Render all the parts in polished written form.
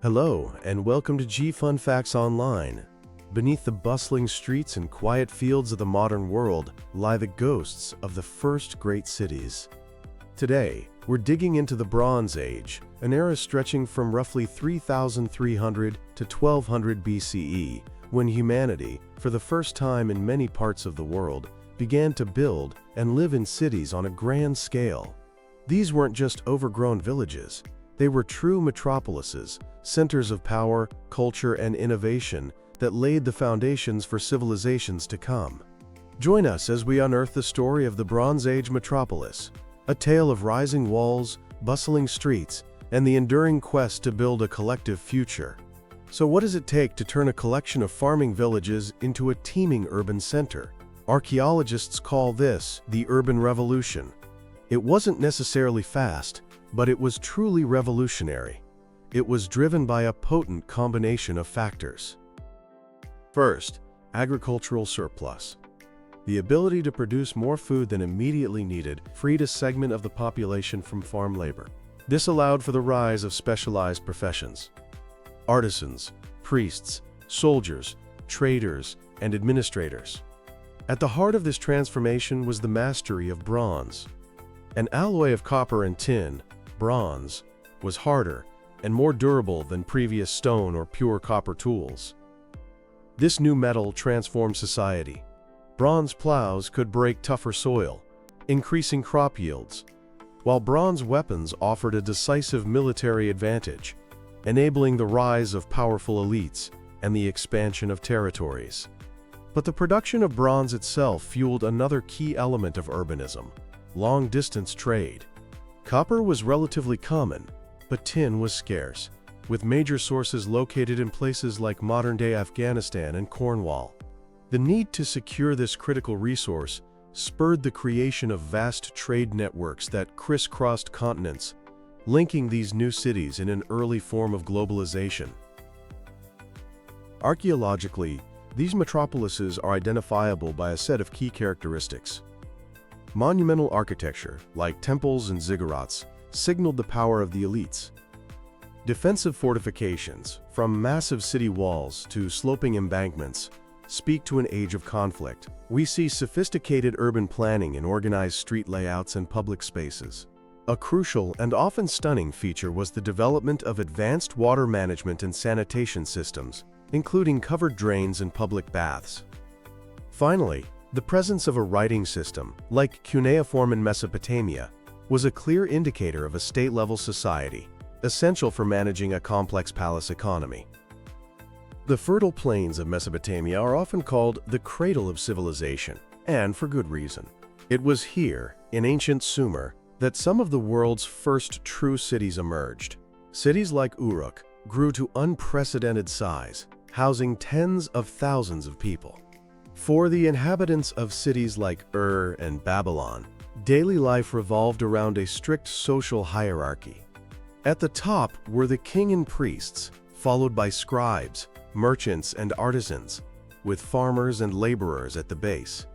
Hello, and welcome to G Fun Facts Online. Beneath the bustling streets and quiet fields of the modern world lie the ghosts of the first great cities. Today, we're digging into the Bronze Age, an era stretching from roughly 3,300 to 1200 BCE, when humanity, for the first time in many parts of the world, began to build and live in cities on a grand scale. These weren't just overgrown villages. They were true metropolises, centers of power, culture, and innovation that laid the foundations for civilizations to come. Join us as we unearth the story of the Bronze Age metropolis, a tale of rising walls, bustling streets, and the enduring quest to build a collective future. So what does it take to turn a collection of farming villages into a teeming urban center? Archaeologists call this the urban revolution. It wasn't necessarily fast, but it was truly revolutionary. It was driven by a potent combination of factors. First, agricultural surplus. The ability to produce more food than immediately needed freed a segment of the population from farm labor. This allowed for the rise of specialized professions. Artisans, priests, soldiers, traders, and administrators. At the heart of this transformation was the mastery of bronze. An alloy of copper and tin, bronze was harder and more durable than previous stone or pure copper tools. This new metal transformed society. Bronze plows could break tougher soil, increasing crop yields, while bronze weapons offered a decisive military advantage, enabling the rise of powerful elites and the expansion of territories. But the production of bronze itself fueled another key element of urbanism: long-distance trade. Copper was relatively common, but tin was scarce, with major sources located in places like modern-day Afghanistan and Cornwall. The need to secure this critical resource spurred the creation of vast trade networks that crisscrossed continents, linking these new cities in an early form of globalization. Archaeologically, these metropolises are identifiable by a set of key characteristics. Monumental architecture, like temples and ziggurats, signaled the power of the elites. Defensive fortifications, from massive city walls to sloping embankments, speak to an age of conflict. We see sophisticated urban planning in organized street layouts and public spaces. A crucial and often stunning feature was the development of advanced water management and sanitation systems, including covered drains and public baths. Finally, the presence of a writing system, like cuneiform in Mesopotamia, was a clear indicator of a state-level society, essential for managing a complex palace economy. The fertile plains of Mesopotamia are often called the cradle of civilization, and for good reason. It was here, in ancient Sumer, that some of the world's first true cities emerged. Cities like Uruk grew to unprecedented size, housing tens of thousands of people. For the inhabitants of cities like Ur and Babylon, daily life revolved around a strict social hierarchy. At the top were the king and priests, followed by scribes, merchants, and artisans, with farmers and laborers at the base.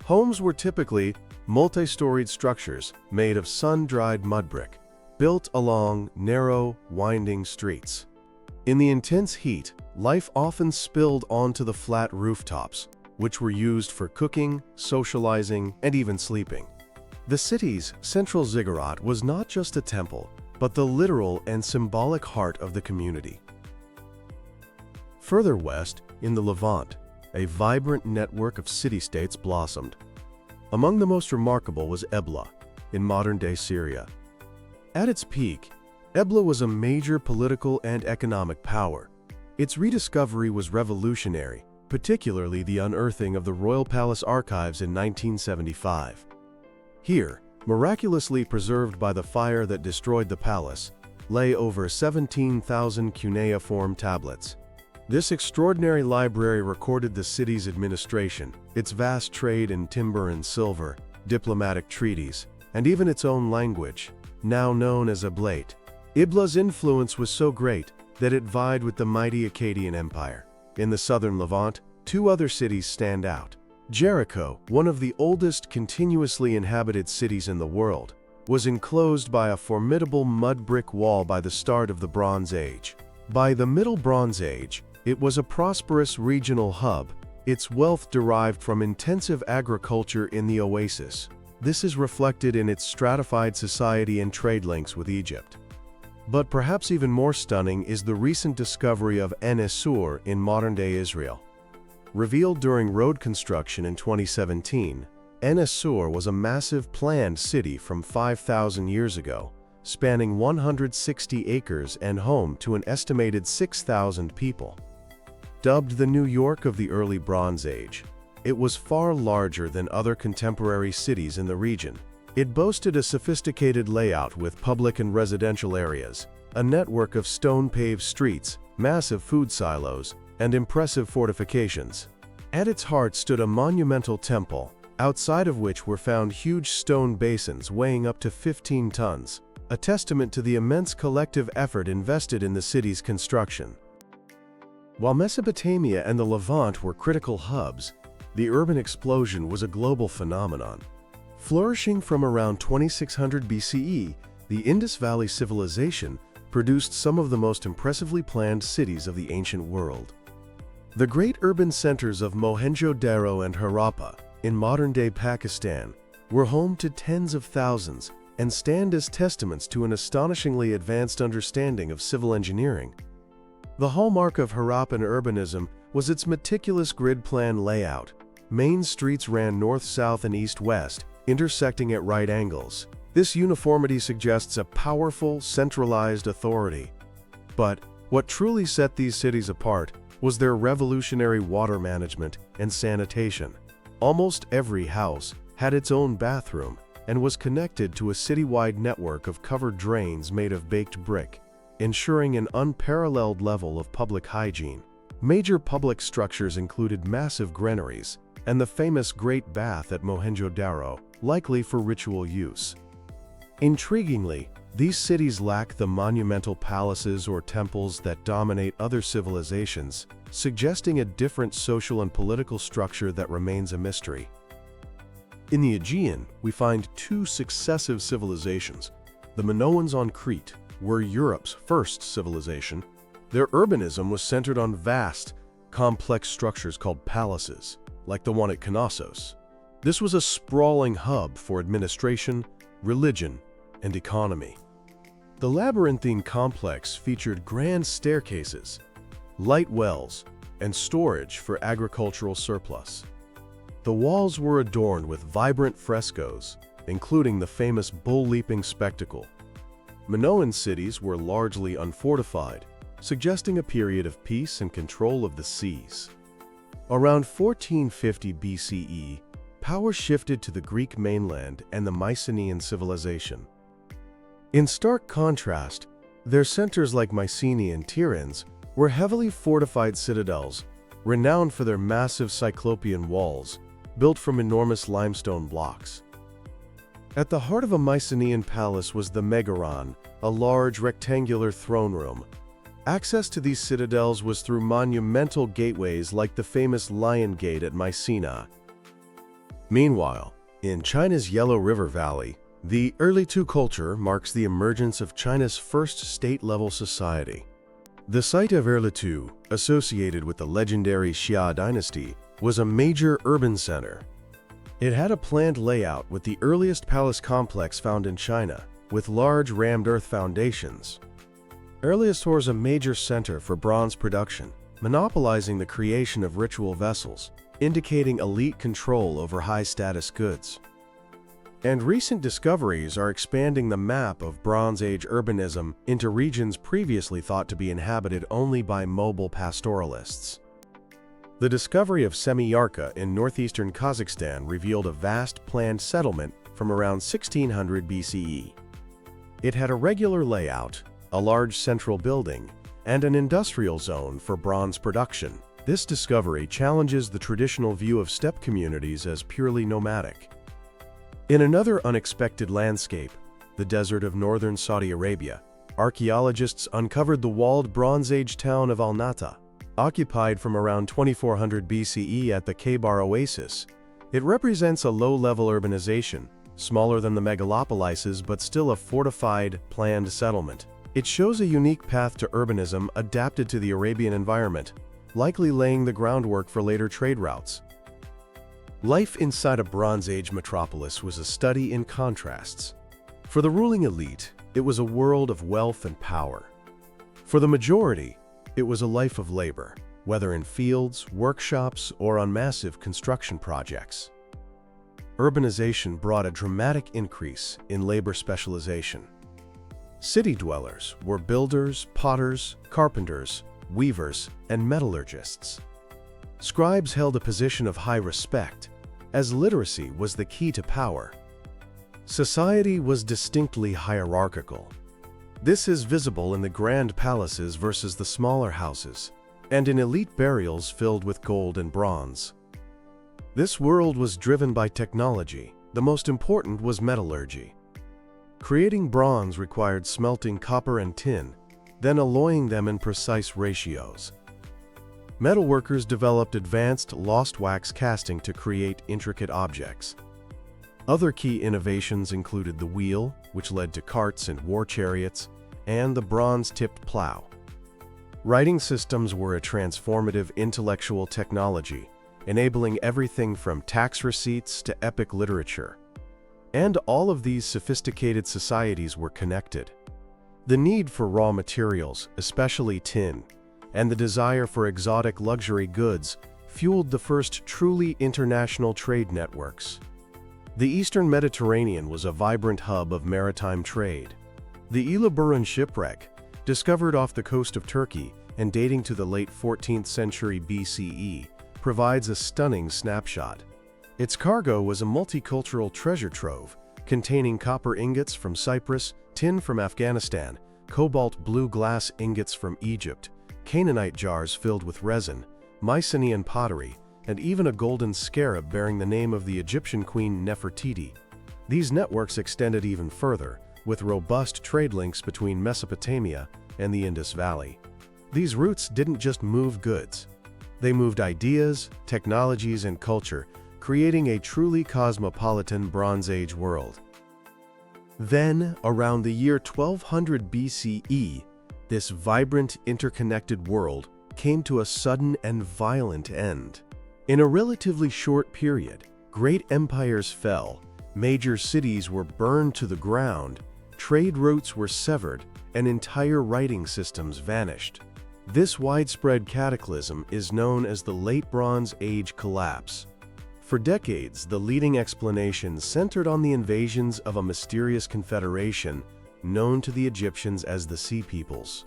Homes were typically multi-storied structures made of sun-dried mud brick, built along narrow, winding streets. In the intense heat, life often spilled onto the flat rooftops, which were used for cooking, socializing, and even sleeping. The city's central ziggurat was not just a temple, but the literal and symbolic heart of the community. Further west, in the Levant, a vibrant network of city-states blossomed. Among the most remarkable was Ebla, in modern-day Syria. At its peak, Ebla was a major political and economic power. Its rediscovery was revolutionary, particularly the unearthing of the Royal Palace archives in 1975. Here, miraculously preserved by the fire that destroyed the palace, lay over 17,000 cuneiform tablets. This extraordinary library recorded the city's administration, its vast trade in timber and silver, diplomatic treaties, and even its own language, now known as Ablate. Ibla's influence was so great that it vied with the mighty Akkadian Empire. In the southern Levant, two other cities stand out. Jericho, one of the oldest continuously inhabited cities in the world, was enclosed by a formidable mud brick wall by the start of the Bronze Age. By the Middle Bronze Age, it was a prosperous regional hub, its wealth derived from intensive agriculture in the oasis. This is reflected in its stratified society and trade links with Egypt. But perhaps even more stunning is the recent discovery of En-Assur in modern-day Israel. Revealed during road construction in 2017, En-Assur was a massive planned city from 5,000 years ago, spanning 160 acres and home to an estimated 6,000 people. Dubbed the New York of the early Bronze Age, it was far larger than other contemporary cities in the region. It boasted a sophisticated layout with public and residential areas, a network of stone-paved streets, massive food silos, and impressive fortifications. At its heart stood a monumental temple, outside of which were found huge stone basins weighing up to 15 tons, a testament to the immense collective effort invested in the city's construction. While Mesopotamia and the Levant were critical hubs, the urban explosion was a global phenomenon. Flourishing from around 2600 BCE, the Indus Valley civilization produced some of the most impressively planned cities of the ancient world. The great urban centers of Mohenjo-Daro and Harappa, in modern-day Pakistan, were home to tens of thousands and stand as testaments to an astonishingly advanced understanding of civil engineering. The hallmark of Harappan urbanism was its meticulous grid plan layout. Main streets ran north-south and east-west, intersecting at right angles. This uniformity suggests a powerful, centralized authority. But what truly set these cities apart was their revolutionary water management and sanitation. Almost every house had its own bathroom and was connected to a citywide network of covered drains made of baked brick, ensuring an unparalleled level of public hygiene. Major public structures included massive granaries and the famous Great Bath at Mohenjo-Daro, likely for ritual use. Intriguingly, these cities lack the monumental palaces or temples that dominate other civilizations, suggesting a different social and political structure that remains a mystery. In the Aegean, we find two successive civilizations. The Minoans on Crete were Europe's first civilization. Their urbanism was centered on vast, complex structures called palaces, like the one at Knossos. This was a sprawling hub for administration, religion, and economy. The labyrinthine complex featured grand staircases, light wells, and storage for agricultural surplus. The walls were adorned with vibrant frescoes, including the famous bull-leaping spectacle. Minoan cities were largely unfortified, suggesting a period of peace and control of the seas. Around 1450 BCE, power shifted to the Greek mainland and the Mycenaean civilization. In stark contrast, their centers like Mycenae and Tiryns were heavily fortified citadels, renowned for their massive cyclopean walls, built from enormous limestone blocks. At the heart of a Mycenaean palace was the Megaron, a large rectangular throne room. Access to these citadels was through monumental gateways like the famous Lion Gate at Mycenae. Meanwhile, in China's Yellow River Valley, the Early Tu culture marks the emergence of China's first state-level society. The site of Early Tu, associated with the legendary Xia dynasty, was a major urban center. It had a planned layout with the earliest palace complex found in China, with large rammed earth foundations. Earliest was a major center for bronze production, monopolizing the creation of ritual vessels, indicating elite control over high-status goods. And recent discoveries are expanding the map of Bronze Age urbanism into regions previously thought to be inhabited only by mobile pastoralists. The discovery of Semiyarka in northeastern Kazakhstan revealed a vast planned settlement from around 1600 BCE. It had a regular layout, a large central building, and an industrial zone for bronze production. This discovery challenges the traditional view of steppe communities as purely nomadic. In another unexpected landscape, the desert of northern Saudi Arabia, archaeologists uncovered the walled Bronze Age town of Al-Nata, occupied from around 2400 BCE at the Khaybar Oasis. It represents a low-level urbanization, smaller than the megalopolises but still a fortified, planned settlement. It shows a unique path to urbanism adapted to the Arabian environment, likely laying the groundwork for later trade routes. Life inside a Bronze Age metropolis was a study in contrasts. For the ruling elite, it was a world of wealth and power. For the majority, it was a life of labor, whether in fields, workshops, or on massive construction projects. Urbanization brought a dramatic increase in labor specialization. City dwellers were builders, potters, carpenters, weavers, and metallurgists. Scribes held a position of high respect, as literacy was the key to power. Society was distinctly hierarchical. This is visible in the grand palaces versus the smaller houses, and in elite burials filled with gold and bronze. This world was driven by technology. The most important was metallurgy. Creating bronze required smelting copper and tin, then alloying them in precise ratios. Metalworkers developed advanced lost wax casting to create intricate objects. Other key innovations included the wheel, which led to carts and war chariots, and the bronze-tipped plow. Writing systems were a transformative intellectual technology, enabling everything from tax receipts to epic literature. And all of these sophisticated societies were connected. The need for raw materials, especially tin, and the desire for exotic luxury goods fueled the first truly international trade networks. The Eastern Mediterranean was a vibrant hub of maritime trade. The Ilaburan shipwreck, discovered off the coast of Turkey and dating to the late 14th century BCE, provides a stunning snapshot. Its cargo was a multicultural treasure trove, containing copper ingots from Cyprus, tin from Afghanistan, cobalt blue glass ingots from Egypt, Canaanite jars filled with resin, Mycenaean pottery, and even a golden scarab bearing the name of the Egyptian queen Nefertiti. These networks extended even further, with robust trade links between Mesopotamia and the Indus Valley. These routes didn't just move goods. They moved ideas, technologies, and culture, creating a truly cosmopolitan Bronze Age world. Then, around the year 1200 BCE, this vibrant, interconnected world came to a sudden and violent end. In a relatively short period, great empires fell, major cities were burned to the ground, trade routes were severed, and entire writing systems vanished. This widespread cataclysm is known as the Late Bronze Age collapse. For decades, the leading explanation centered on the invasions of a mysterious confederation known to the Egyptians as the Sea Peoples.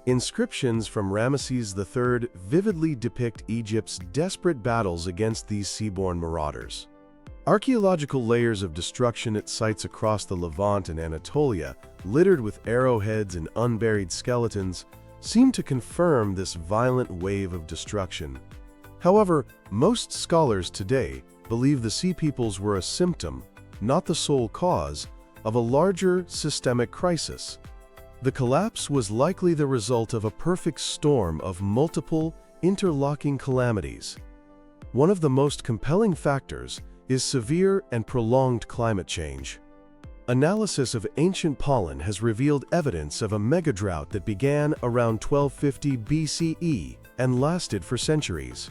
Inscriptions from Ramesses III vividly depict Egypt's desperate battles against these seaborne marauders. Archaeological layers of destruction at sites across the Levant and Anatolia, littered with arrowheads and unburied skeletons, seem to confirm this violent wave of destruction. However, most scholars today believe the Sea Peoples were a symptom, not the sole cause, of a larger systemic crisis. The collapse was likely the result of a perfect storm of multiple, interlocking calamities. One of the most compelling factors is severe and prolonged climate change. Analysis of ancient pollen has revealed evidence of a megadrought that began around 1250 BCE and lasted for centuries.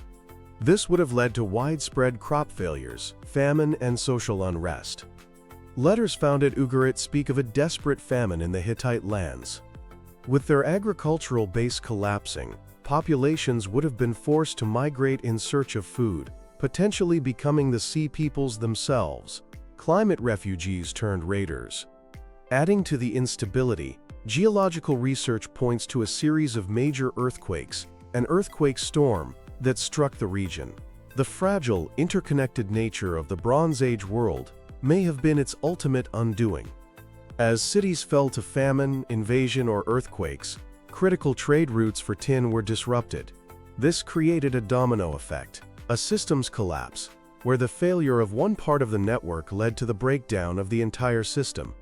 This would have led to widespread crop failures, famine, and social unrest. Letters found at Ugarit speak of a desperate famine in the Hittite lands. With their agricultural base collapsing, populations would have been forced to migrate in search of food, potentially becoming the Sea Peoples themselves. Climate refugees turned raiders. Adding to the instability, geological research points to a series of major earthquakes, an earthquake storm, that struck the region. The fragile, interconnected nature of the Bronze Age world may have been its ultimate undoing. As cities fell to famine, invasion, or earthquakes, critical trade routes for tin were disrupted. This created a domino effect, a systems collapse, where the failure of one part of the network led to the breakdown of the entire system.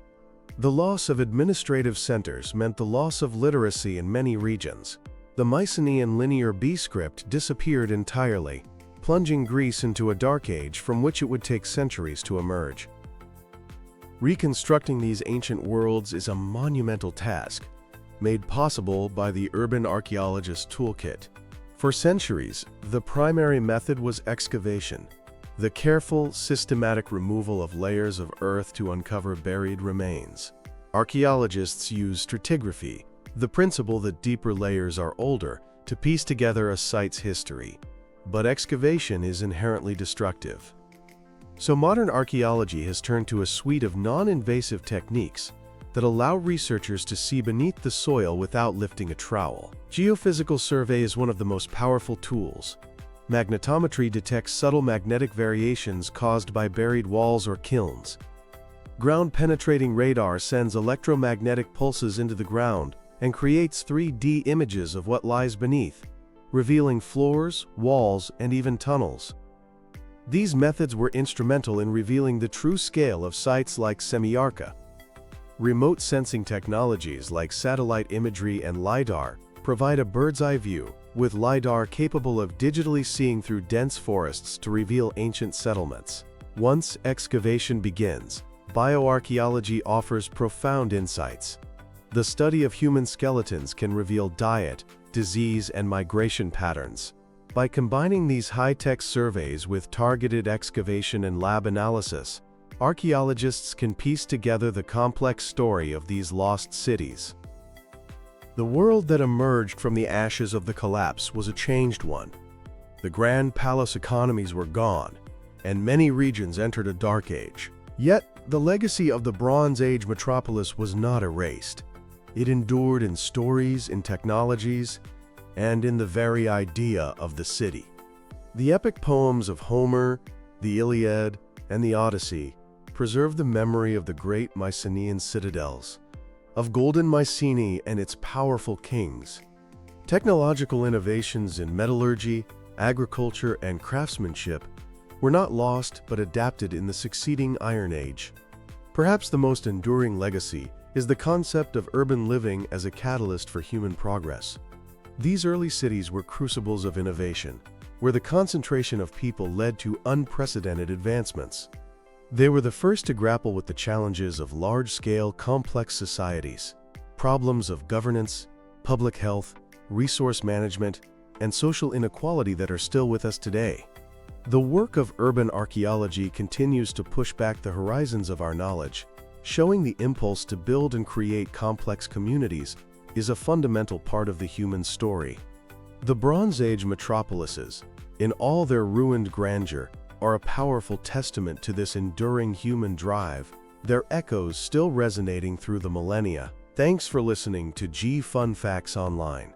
The loss of administrative centers meant the loss of literacy in many regions. The Mycenaean linear B script disappeared entirely, plunging Greece into a dark age from which it would take centuries to emerge. Reconstructing these ancient worlds is a monumental task. made possible by the Urban Archaeologist Toolkit. For centuries, the primary method was excavation, the careful, systematic removal of layers of earth to uncover buried remains. Archaeologists use stratigraphy, the principle that deeper layers are older, to piece together a site's history. But excavation is inherently destructive. So modern archaeology has turned to a suite of non-invasive techniques that allow researchers to see beneath the soil without lifting a trowel. Geophysical survey is one of the most powerful tools. Magnetometry detects subtle magnetic variations caused by buried walls or kilns. Ground-penetrating radar sends electromagnetic pulses into the ground and creates 3D images of what lies beneath, revealing floors, walls, and even tunnels. These methods were instrumental in revealing the true scale of sites like Semillarca. Remote sensing technologies like satellite imagery and LiDAR provide a bird's-eye view, with LiDAR capable of digitally seeing through dense forests to reveal ancient settlements. Once excavation begins, bioarchaeology offers profound insights. The study of human skeletons can reveal diet, disease, and migration patterns. By combining these high-tech surveys with targeted excavation and lab analysis, archaeologists can piece together the complex story of these lost cities. The world that emerged from the ashes of the collapse was a changed one. The grand palace economies were gone, and many regions entered a dark age. Yet, the legacy of the Bronze Age metropolis was not erased. It endured in stories, in technologies, and in the very idea of the city. The epic poems of Homer, the Iliad, and the Odyssey preserve the memory of the great Mycenaean citadels, of golden Mycenae and its powerful kings. Technological innovations in metallurgy, agriculture, and craftsmanship were not lost but adapted in the succeeding Iron Age. Perhaps the most enduring legacy is the concept of urban living as a catalyst for human progress. These early cities were crucibles of innovation, where the concentration of people led to unprecedented advancements. They were the first to grapple with the challenges of large-scale, complex societies, problems of governance, public health, resource management, and social inequality that are still with us today. The work of urban archaeology continues to push back the horizons of our knowledge, showing the impulse to build and create complex communities is a fundamental part of the human story. The Bronze Age metropolises, in all their ruined grandeur, are a powerful testament to this enduring human drive, their echoes still resonating through the millennia. Thanks for listening to Fun Facts Online.